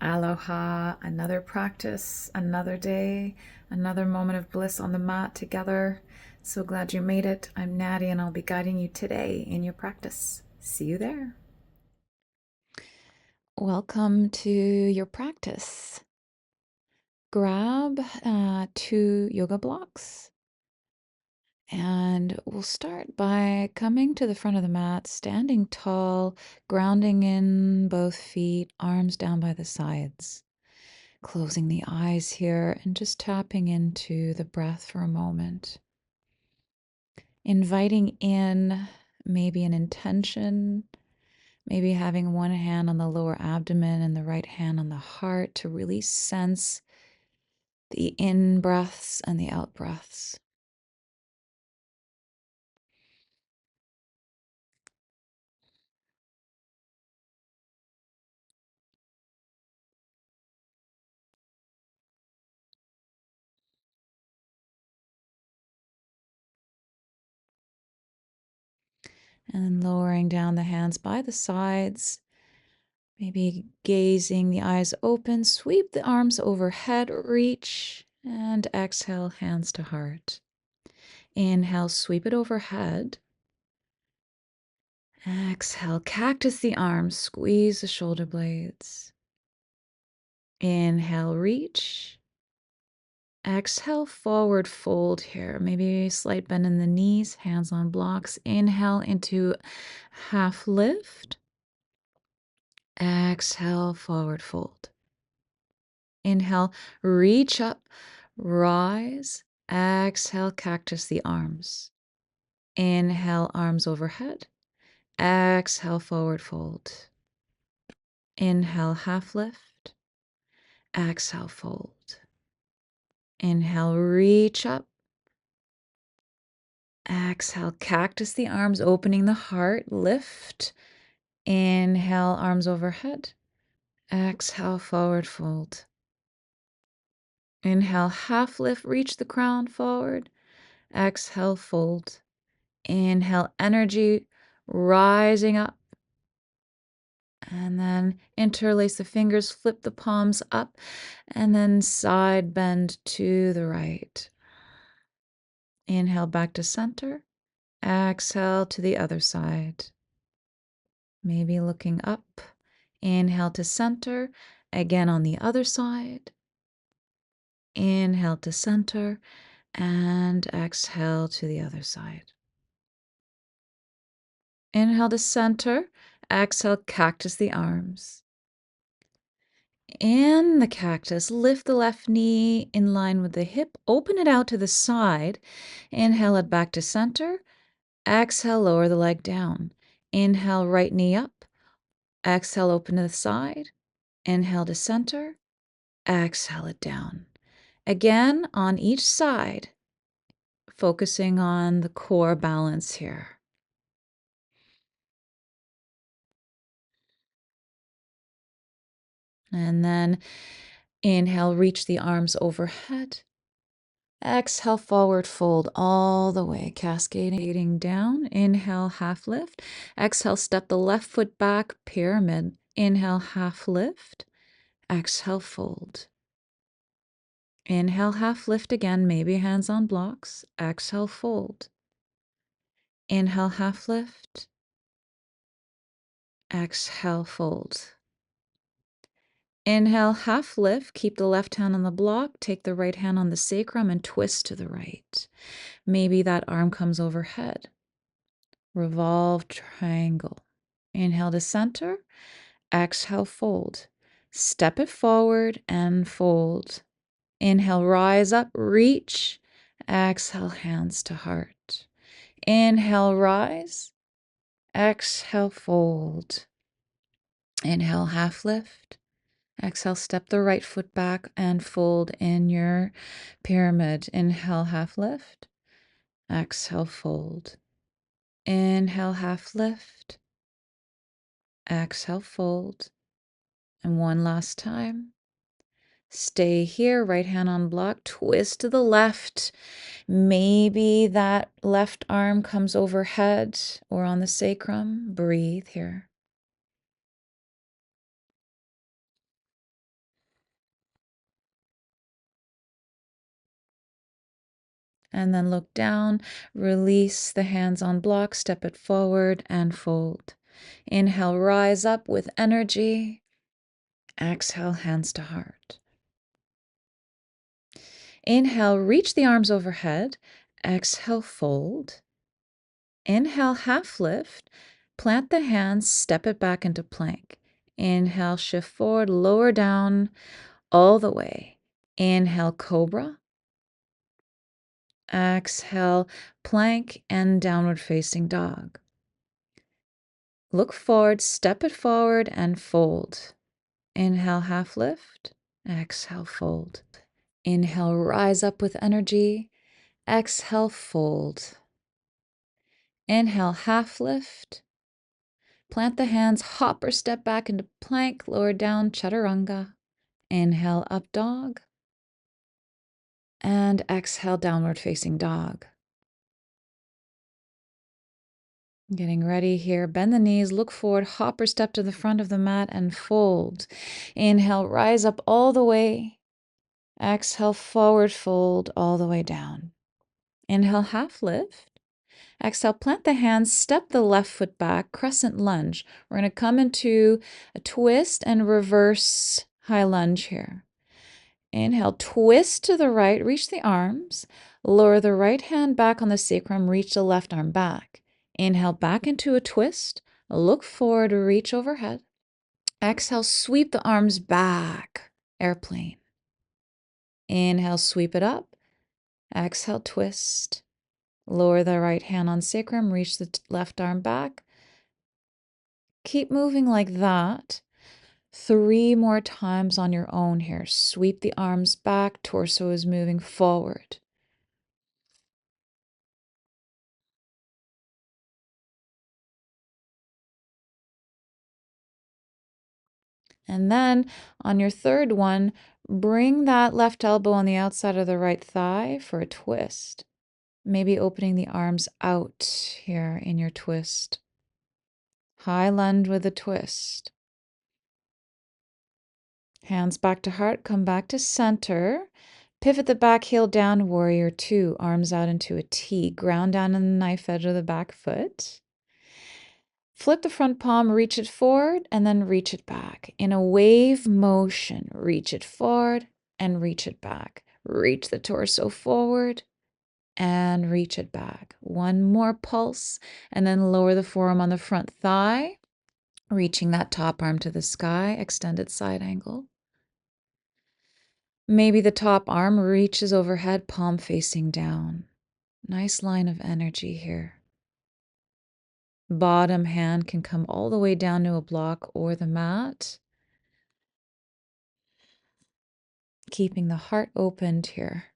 Aloha, another practice, another day, another moment of bliss on the mat together. So glad you made it. I'm Nathie and I'll be guiding you today in your practice. See you there. Welcome to your practice. Grab 2 yoga blocks and we'll start by coming to the front of the mat, standing tall, grounding in both feet, arms down by the sides. Closing the eyes here and just tapping into the breath for a moment. Inviting in maybe an intention, maybe having one hand on the lower abdomen and the right hand on the heart to really sense the in breaths and the out breaths. And then lowering down the hands by the sides, maybe gazing, the eyes open, sweep the arms overhead, reach, and exhale, hands to heart. Inhale, sweep it overhead. Exhale, cactus the arms, squeeze the shoulder blades. Inhale, reach. Exhale, forward fold here. Maybe a slight bend in the knees, hands on blocks. Inhale into half lift. Exhale, forward fold. Inhale, reach up, rise. Exhale, cactus the arms. Inhale, arms overhead. Exhale, forward fold. Inhale, half lift. Exhale, fold. Inhale, reach up. Exhale, cactus the arms, opening the heart, lift. Inhale, arms overhead. Exhale, forward fold. Inhale, half lift, reach the crown forward. Exhale, fold. Inhale, energy rising up. And then interlace the fingers, flip the palms up, and then side bend to the right. Inhale back to center. Exhale to the other side. Maybe looking up. Inhale to center. Again on the other side. Inhale to center. And exhale to the other side. Inhale to center. Exhale, cactus the arms. In the cactus, lift the left knee in line with the hip. Open it out to the side. Inhale it back to center. Exhale, lower the leg down. Inhale, right knee up. Exhale, open to the side. Inhale to center. Exhale it down. Again, on each side, focusing on the core balance here. And then inhale, reach the arms overhead. Exhale, forward fold all the way, cascading down. Inhale, half lift. Exhale, step the left foot back, pyramid. Inhale, half lift. Exhale, fold. Inhale, half lift again, maybe hands on blocks. Exhale, fold. Inhale, half lift. Exhale, fold. Inhale, half lift. Keep the left hand on the block. Take the right hand on the sacrum and twist to the right. Maybe that arm comes overhead. Revolved triangle. Inhale to center. Exhale, fold. Step it forward and fold. Inhale, rise up, reach. Exhale, hands to heart. Inhale, rise. Exhale, fold. Inhale, half lift. Exhale, step the right foot back and fold in your pyramid. Inhale, half lift. Exhale, fold. Inhale, half lift. Exhale, fold. And one last time. Stay here, right hand on block, twist to the left. Maybe that left arm comes overhead or on the sacrum. Breathe here. And then look down, release the hands on block, step it forward and fold. Inhale, rise up with energy. Exhale, hands to heart. Inhale, reach the arms overhead. Exhale, fold. Inhale, half lift. Plant the hands, step it back into plank. Inhale, shift forward, lower down all the way. Inhale, cobra. Exhale, plank and downward facing dog. Look forward, step it forward and fold. Inhale, half lift. Exhale, fold. Inhale, rise up with energy. Exhale, fold. Inhale, half lift. Plant the hands, hop or step back into plank, lower down, chaturanga. Inhale, up dog. And exhale, downward facing dog. Getting ready here. Bend the knees, look forward, hop or step to the front of the mat and fold. Inhale, rise up all the way. Exhale, forward fold all the way down. Inhale, half lift. Exhale, plant the hands, step the left foot back, crescent lunge. We're going to come into a twist and reverse high lunge here. Inhale, twist to the right, reach the arms. Lower the right hand back on the sacrum, reach the left arm back. Inhale, back into a twist. Look forward, reach overhead. Exhale, sweep the arms back, airplane. Inhale, sweep it up. Exhale, twist. Lower the right hand on sacrum, reach the left arm back. Keep moving like that. 3 more times on your own here. Sweep the arms back, torso is moving forward. And then on your third one, bring that left elbow on the outside of the right thigh for a twist. Maybe opening the arms out here in your twist. High lunge with a twist. Hands back to heart, come back to center. Pivot the back heel down, warrior 2. Arms out into a T. Ground down on the knife edge of the back foot. Flip the front palm, reach it forward, and then reach it back. In a wave motion, reach it forward and reach it back. Reach the torso forward and reach it back. One more pulse, and then lower the forearm on the front thigh, reaching that top arm to the sky, extended side angle. Maybe the top arm reaches overhead, palm facing down. Nice line of energy here. Bottom hand can come all the way down to a block or the mat. Keeping the heart opened here.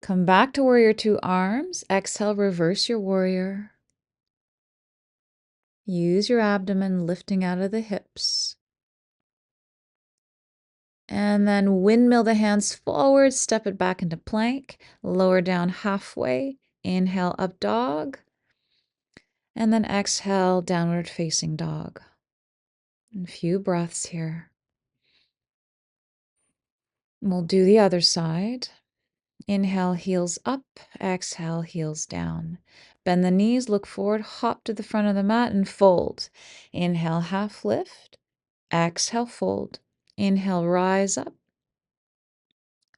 Come back to warrior 2 arms. Exhale, reverse your warrior. Use your abdomen lifting out of the hips. And then windmill the hands forward, step it back into plank, lower down halfway. Inhale, up dog. And then exhale, downward facing dog. A few breaths here. We'll do the other side. Inhale, heels up. Exhale, heels down. Bend the knees, look forward, hop to the front of the mat and fold. Inhale, half lift. Exhale, fold. Inhale, rise up.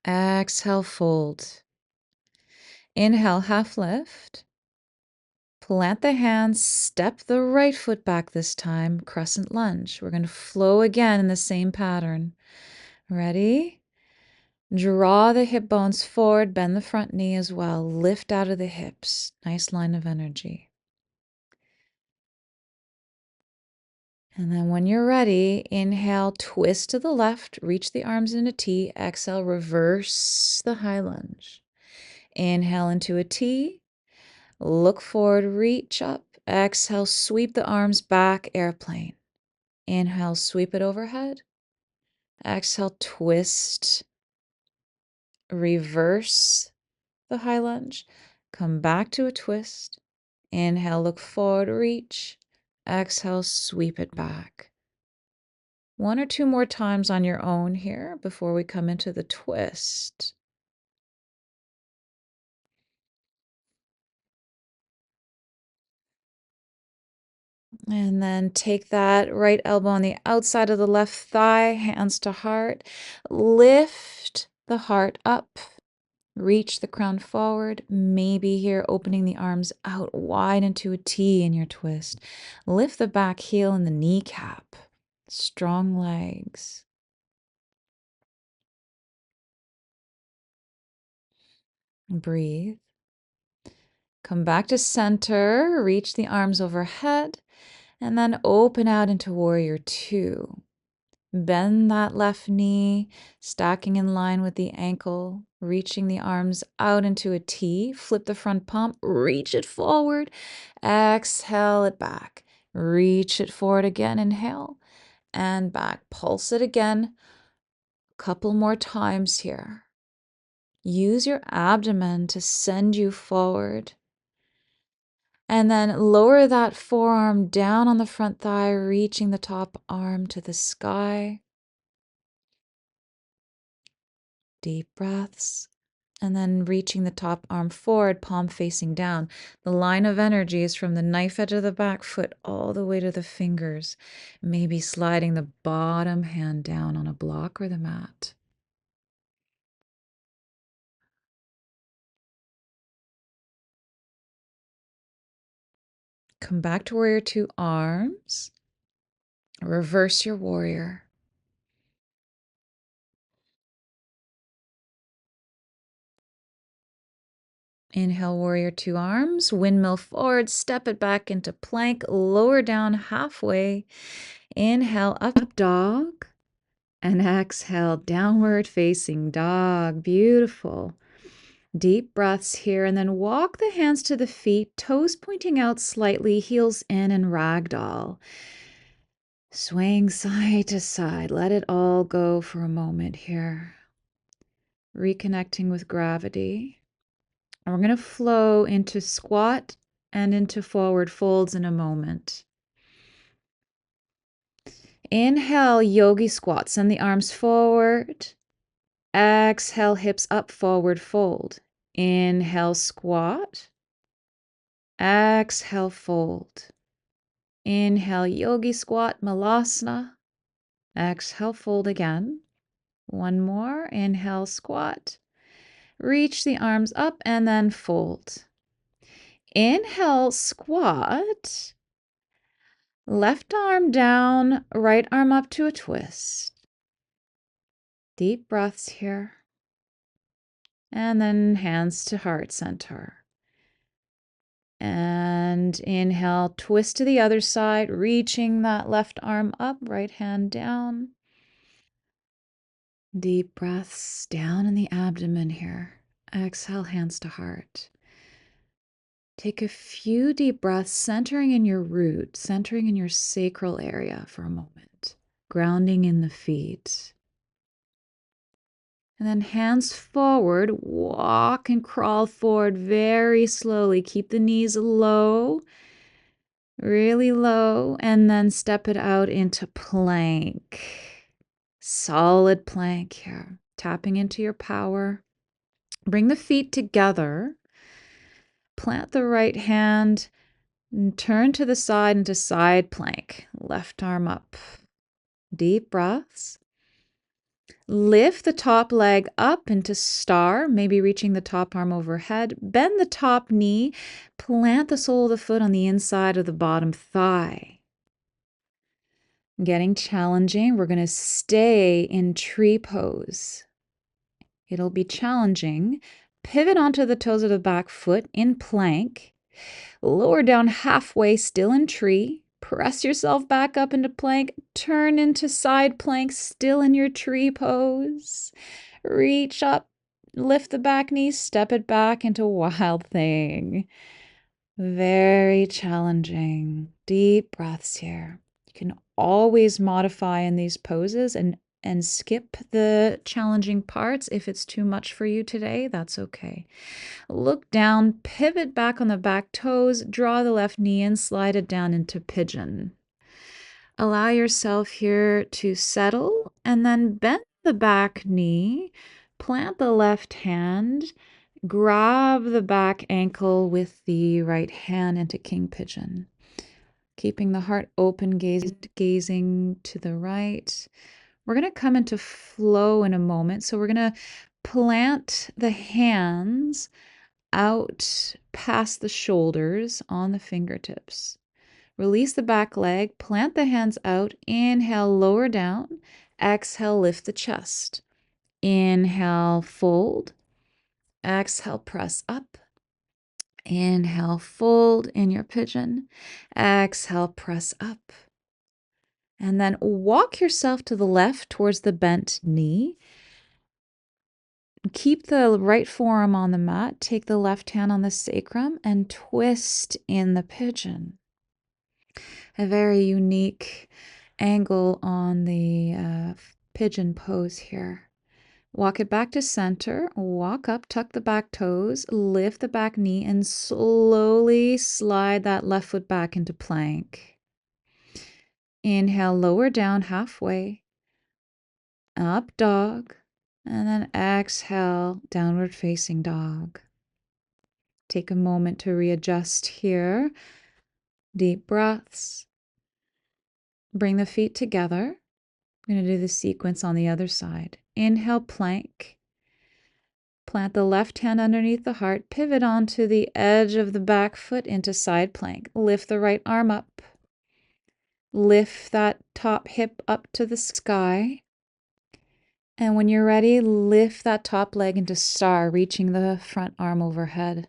Exhale, fold. Inhale, half lift. Plant the hands, step the right foot back this time, crescent lunge. We're going to flow again in the same pattern. Ready? Draw the hip bones forward, bend the front knee as well. Lift out of the hips. Nice line of energy. And then when you're ready, inhale, twist to the left, reach the arms in a T. Exhale, reverse the high lunge. Inhale into a T. Look forward, reach up. Exhale, sweep the arms back, airplane. Inhale, sweep it overhead. Exhale, twist. Reverse the high lunge. Come back to a twist. Inhale, look forward, reach. Exhale, sweep it back. 1 or 2 more times on your own here before we come into the twist. And then take that right elbow on the outside of the left thigh, hands to heart. Lift the heart up. Reach the crown forward. Maybe here opening the arms out wide into a T in your twist. Lift the back heel and the kneecap. Strong legs. Breathe. Come back to center. Reach the arms overhead. And then open out into warrior two. Bend that left knee, stacking in line with the ankle, reaching the arms out into a T. Flip the front palm, reach it forward. Exhale it back. Reach it forward again. Inhale and back. Pulse it again. A couple more times here. Use your abdomen to send you forward. And then lower that forearm down on the front thigh, reaching the top arm to the sky. Deep breaths. And then reaching the top arm forward, palm facing down. The line of energy is from the knife edge of the back foot all the way to the fingers. Maybe sliding the bottom hand down on a block or the mat. Come back to warrior two, arms. Reverse your warrior. Inhale, warrior two, arms. Windmill forward, step it back into plank. Lower down halfway. Inhale, up dog. And exhale, downward facing dog. Beautiful. Deep breaths here, and then walk the hands to the feet, toes pointing out slightly, heels in, and ragdoll. Swaying side to side. Let it all go for a moment here. Reconnecting with gravity. And we're going to flow into squat and into forward folds in a moment. Inhale, yogi squat. Send the arms forward. Exhale, hips up, forward fold. Inhale, squat. Exhale, fold. Inhale, yogi squat, Malasana. Exhale, fold again. One more. Inhale, squat. Reach the arms up and then fold. Inhale, squat. Left arm down, right arm up to a twist. Deep breaths here. And then hands to heart center. And inhale, twist to the other side, reaching that left arm up, right hand down. Deep breaths down in the abdomen here. Exhale, hands to heart. Take a few deep breaths, centering in your root, centering in your sacral area for a moment, grounding in the feet. And then hands forward, walk and crawl forward very slowly. Keep the knees low, really low, and then step it out into plank. Solid plank here. Tapping into your power. Bring the feet together. Plant the right hand and turn to the side into side plank. Left arm up. Deep breaths. Lift the top leg up into star, maybe reaching the top arm overhead. Bend the top knee. Plant the sole of the foot on the inside of the bottom thigh. Getting challenging. We're going to stay in tree pose. It'll be challenging. Pivot onto the toes of the back foot in plank. Lower down halfway, still in tree. Press yourself back up into plank. Turn into side plank, still in your tree pose. Reach up, lift the back knee, step it back into wild thing. Very challenging. Deep breaths here. You can always modify in these poses and skip the challenging parts if it's too much for you today. That's okay. Look down, pivot back on the back toes, draw the left knee in, slide it down into pigeon. Allow yourself here to settle and then bend the back knee, plant the left hand, grab the back ankle with the right hand into king pigeon. Keeping the heart open, gazing to the right. We're going to come into flow in a moment. So we're going to plant the hands out past the shoulders on the fingertips. Release the back leg, plant the hands out. Inhale, lower down. Exhale, lift the chest. Inhale, fold. Exhale, press up. Inhale, fold in your pigeon. Exhale, press up. And then walk yourself to the left towards the bent knee. Keep the right forearm on the mat. Take the left hand on the sacrum and twist in the pigeon. A very unique angle on the pigeon pose here. Walk it back to center, walk up, tuck the back toes, lift the back knee, and slowly slide that left foot back into plank. Inhale, lower down halfway, up dog, and then exhale, downward facing dog. Take a moment to readjust here. Deep breaths. Bring the feet together. I'm going to do the sequence on the other side. Inhale, plank. Plant the left hand underneath the heart. Pivot onto the edge of the back foot into side plank. Lift the right arm up. Lift that top hip up to the sky. And when you're ready, lift that top leg into star, reaching the front arm overhead.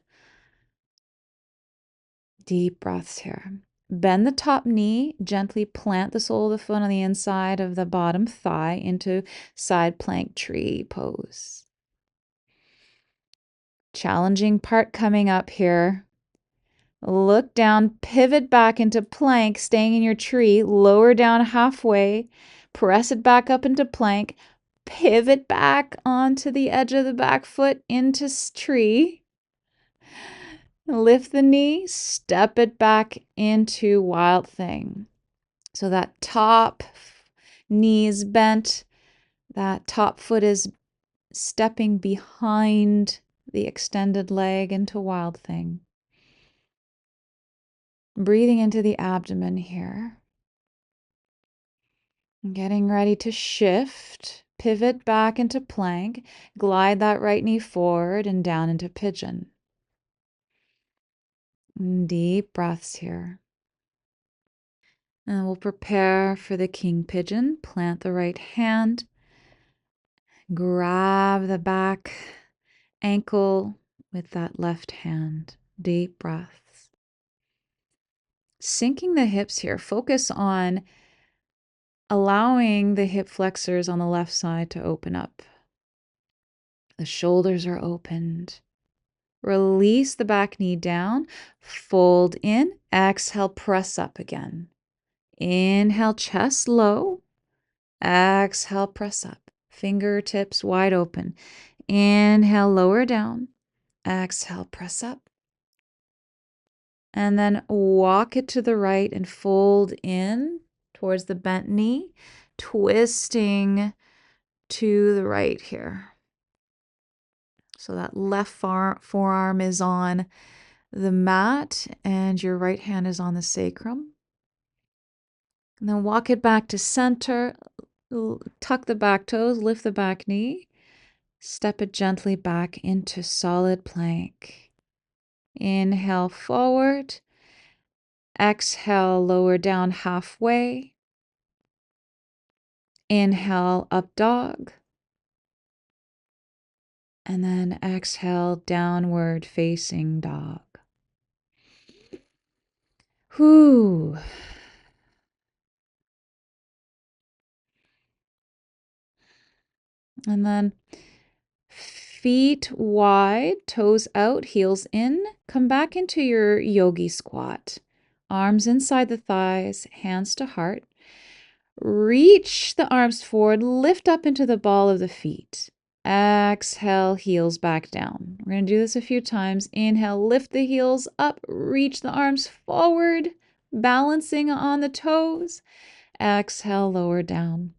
Deep breaths here. Bend the top knee, gently plant the sole of the foot on the inside of the bottom thigh into side plank tree pose. Challenging part coming up here. Look down, pivot back into plank, staying in your tree, lower down halfway, press it back up into plank, pivot back onto the edge of the back foot into tree. Lift the knee, step it back into wild thing. So that top knee is bent, that top foot is stepping behind the extended leg into wild thing. Breathing into the abdomen here. Getting ready to shift, pivot back into plank, glide that right knee forward and down into pigeon. Deep breaths here. And we'll prepare for the king pigeon. Plant the right hand. Grab the back ankle with that left hand. Deep breaths. Sinking the hips here. Focus on allowing the hip flexors on the left side to open up. The shoulders are opened. Release the back knee down. Fold in. Exhale, press up again. Inhale, chest low. Exhale, press up. Fingertips wide open. Inhale, lower down. Exhale, press up. And then walk it to the right and fold in towards the bent knee, twisting to the right here. So that left forearm is on the mat and your right hand is on the sacrum. And then walk it back to center, tuck the back toes, lift the back knee, step it gently back into solid plank. Inhale forward, exhale, lower down halfway. Inhale, up dog. And then exhale, downward facing dog. Whew. And then feet wide, toes out, heels in. Come back into your yogi squat. Arms inside the thighs, hands to heart. Reach the arms forward, lift up into the ball of the feet. Exhale, heels back down. We're going to do this a few times. Inhale, lift the heels up, reach the arms forward, balancing on the toes. Exhale, lower down.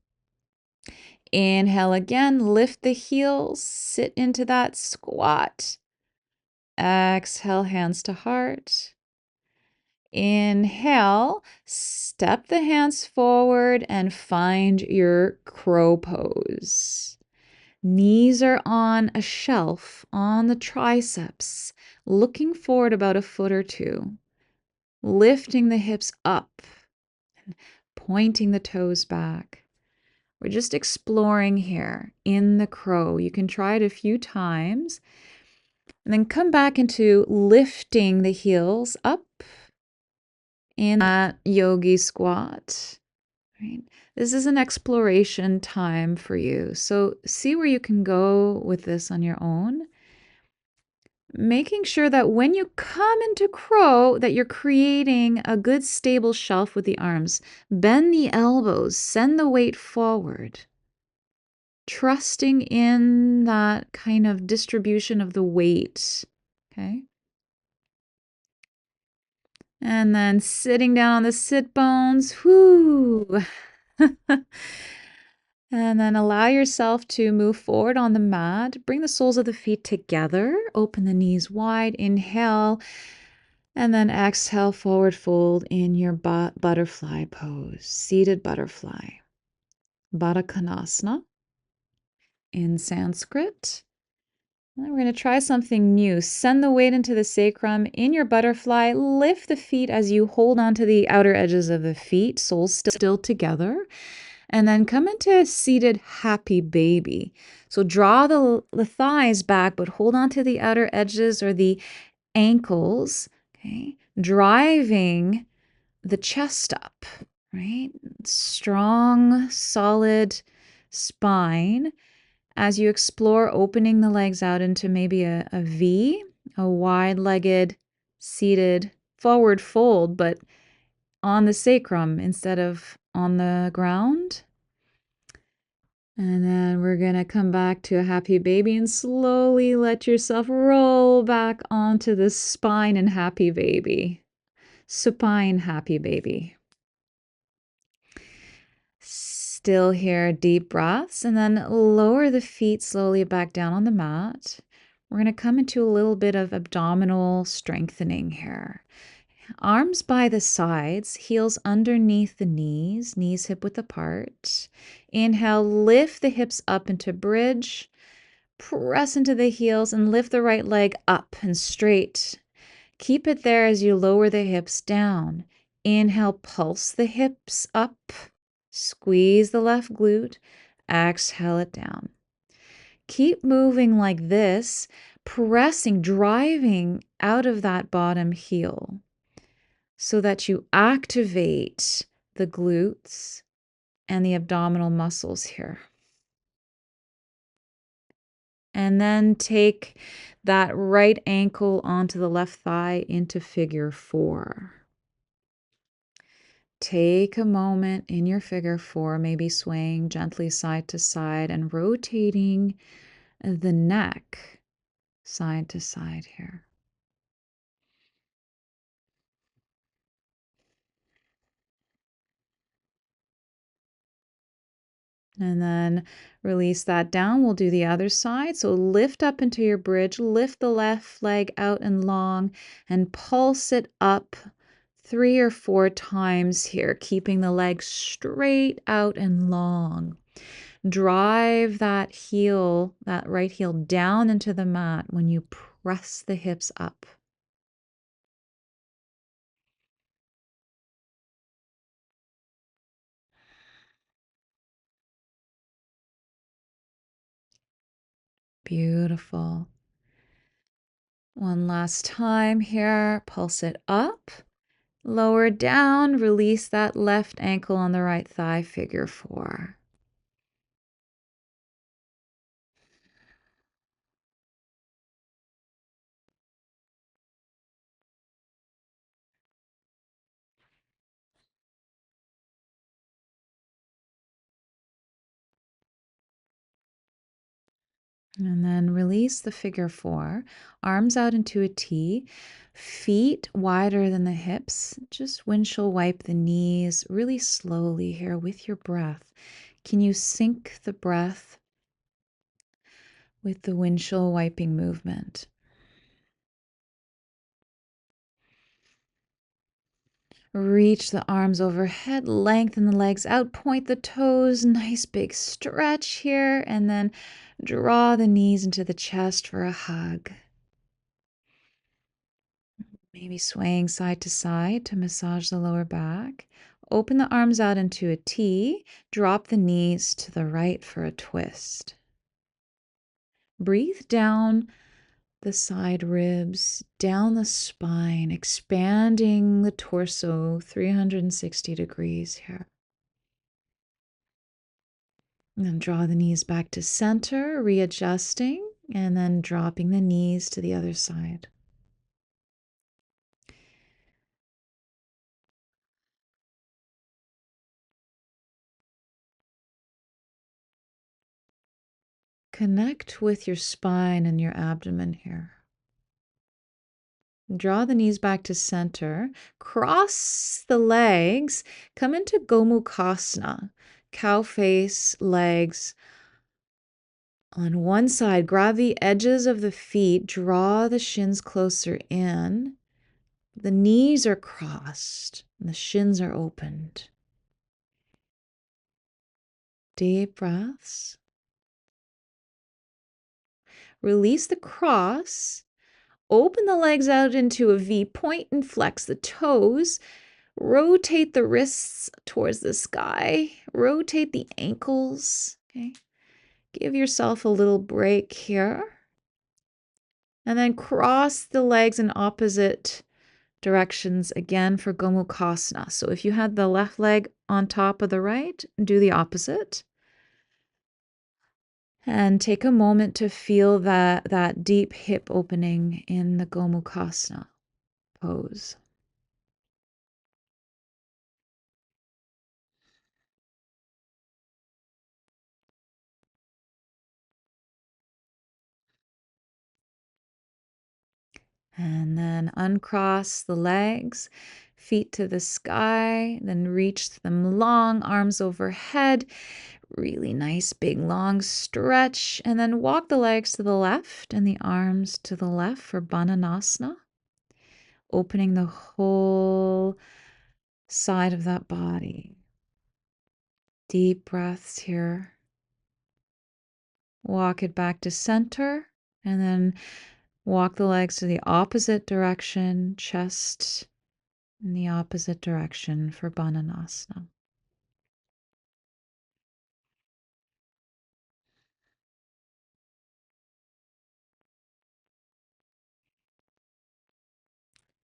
Inhale again, lift the heels, sit into that squat. Exhale, hands to heart. Inhale, step the hands forward and find your crow pose. Knees are on a shelf on the triceps, looking forward about a foot or two, lifting the hips up, pointing the toes back. We're just exploring here in the crow. You can try it a few times and then come back into lifting the heels up in that yogi squat. Right? This is an exploration time for you. So see where you can go with this on your own. Making sure that when you come into crow, that you're creating a good stable shelf with the arms. Bend the elbows, send the weight forward. Trusting in that kind of distribution of the weight. Okay. And then sitting down on the sit bones. Whoo. And then allow yourself to move forward on the mat. Bring the soles of the feet together. Open the knees wide. Inhale. And then exhale, forward fold in your butterfly pose. Seated butterfly. Baddha Konasana in Sanskrit. And we're going to try something new. Send the weight into the sacrum in your butterfly. Lift the feet as you hold onto the outer edges of the feet. Soles still together. And then come into seated happy baby. So draw the thighs back, but hold on to the outer edges or the ankles, okay? Driving the chest up, right? Strong, solid spine as you explore opening the legs out into maybe a V, a wide-legged, seated forward fold, but on the sacrum instead of on the ground. And then we're going to come back to a happy baby and slowly let yourself roll back onto the spine and happy baby. Supine happy baby. Still here, deep breaths, and then lower the feet slowly back down on the mat. We're going to come into a little bit of abdominal strengthening here. Arms by the sides, heels underneath the knees, knees hip width apart. Inhale, lift the hips up into bridge. Press into the heels and lift the right leg up and straight. Keep it there as you lower the hips down. Inhale, pulse the hips up. Squeeze the left glute. Exhale it down. Keep moving like this, pressing, driving out of that bottom heel, so that you activate the glutes and the abdominal muscles here. And then take that right ankle onto the left thigh into figure 4. Take a moment in your figure 4, maybe swaying gently side to side and rotating the neck side to side here. And then release that down. We'll do the other side. So lift up into your bridge, lift the left leg out and long, and pulse it up 3 or 4 times here, keeping the leg straight out and long. Drive that heel, that right heel down into the mat when you press the hips up. Beautiful. One last time here. Pulse it up. Lower down, release that left ankle on the right thigh, figure 4. And then release the figure 4, arms out into a T, feet wider than the hips. Just windshield wipe the knees really slowly here with your breath. Can you sync the breath with the windshield wiping movement? Reach the arms overhead, lengthen the legs out, point the toes, nice big stretch here, and then draw the knees into the chest for a hug. Maybe swaying side to side to massage the lower back. Open the arms out into a T, drop the knees to the right for a twist. Breathe down the side ribs, down the spine, expanding the torso 360 degrees here. And then draw the knees back to center, readjusting, and then dropping the knees to the other side. Connect with your spine and your abdomen here. Draw the knees back to center. Cross the legs. Come into Gomukhasana. Cow face, legs on one side. Grab the edges of the feet. Draw the shins closer in. The knees are crossed and the shins are opened. Deep breaths. Release the cross. Open the legs out into a V. Point and flex the toes. Rotate the wrists towards the sky. Rotate the ankles. Okay. Give yourself a little break here. And then cross the legs in opposite directions again for Gomukhasana. So if you had the left leg on top of the right, do the opposite. And take a moment to feel that deep hip opening in the Gomukhasana pose. And then uncross the legs, feet to the sky, then reach them long, arms overhead. Really nice, big, long stretch. And then walk the legs to the left and the arms to the left for Bananasana. Opening the whole side of that body. Deep breaths here. Walk it back to center and then walk the legs to the opposite direction, chest in the opposite direction for Bananasana.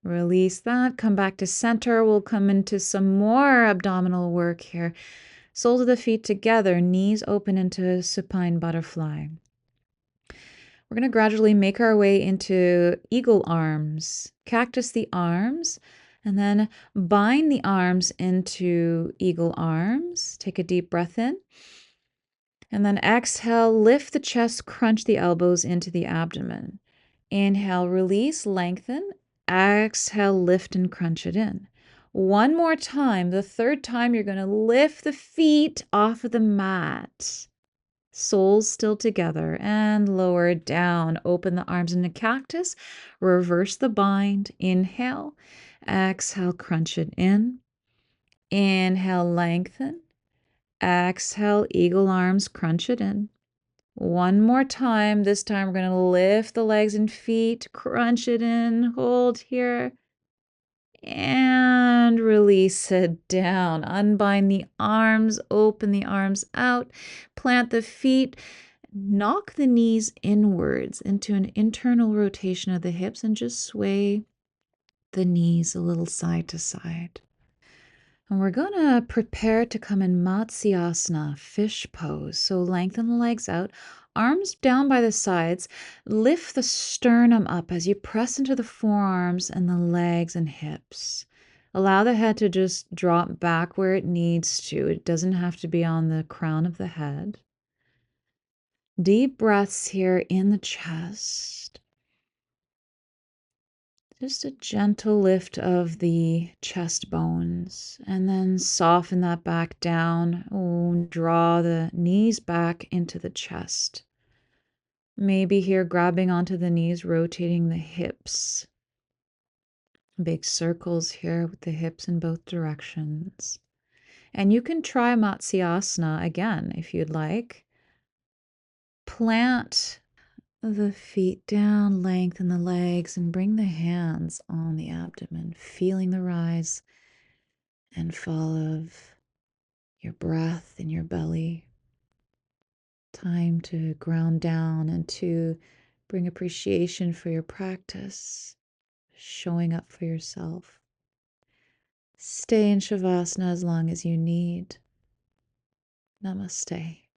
Release that. Come back to center. We'll come into some more abdominal work here. Soles of the feet together, knees open into supine butterfly. We're going to gradually make our way into eagle arms. Cactus the arms, and then bind the arms into eagle arms. Take a deep breath in. And then exhale, lift the chest, crunch the elbows into the abdomen. Inhale, release, lengthen. Exhale, lift and crunch it in. One more time. The third time, you're going to lift the feet off of the mat. Soles still together and lower down. Open the arms into cactus. Reverse the bind. Inhale. Exhale, crunch it in. Inhale, lengthen. Exhale, eagle arms, crunch it in. One more time. This time we're going to lift the legs and feet, crunch it in, hold here, and release it down. Unbind the arms, open the arms out, plant the feet, knock the knees inwards into an internal rotation of the hips, and just sway the knees a little side to side. And we're going to prepare to come in Matsyasana, fish pose. So lengthen the legs out, arms down by the sides. Lift the sternum up as you press into the forearms and the legs and hips. Allow the head to just drop back where it needs to. It doesn't have to be on the crown of the head. Deep breaths here in the chest. Just a gentle lift of the chest bones, and then soften that back down. Oh, draw the knees back into the chest. Maybe here grabbing onto the knees, rotating the hips. Big circles here with the hips in both directions. And you can try Matsyasana again if you'd like. Plant the feet down, lengthen the legs, and bring the hands on the abdomen, feeling the rise and fall of your breath in your belly. Time to ground down and to bring appreciation for your practice, showing up for yourself. Stay in Shavasana as long as you need. Namaste.